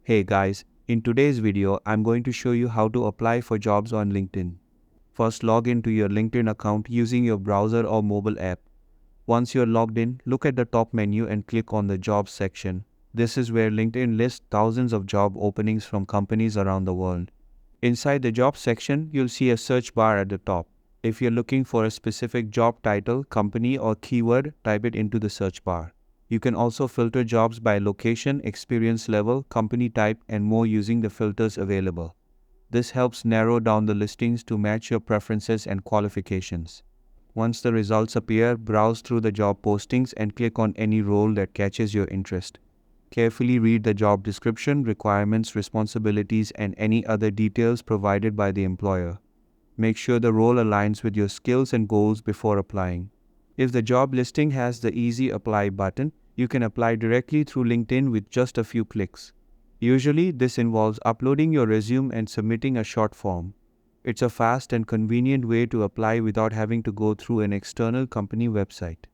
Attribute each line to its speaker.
Speaker 1: Hey guys, in today's video, I'm going to show you how to apply for jobs on LinkedIn. First, log into your LinkedIn account using your browser or mobile app. Once you're logged in, look at the top menu and click on the Jobs section. This is where LinkedIn lists thousands of job openings from companies around the world. Inside the Jobs section, you'll see a search bar at the top. If you're looking for a specific job title, company, or keyword, type it into the search bar. You can also filter jobs by location, experience level, company type, and more using the filters available. This helps narrow down the listings to match your preferences and qualifications. Once the results appear, browse through the job postings and click on any role that catches your interest. Carefully read the job description, requirements, responsibilities, and any other details provided by the employer. Make sure the role aligns with your skills and goals before applying. If the job listing has the Easy Apply button, you can apply directly through LinkedIn with just a few clicks. Usually, this involves uploading your resume and submitting a short form. It's a fast and convenient way to apply without having to go through an external company website.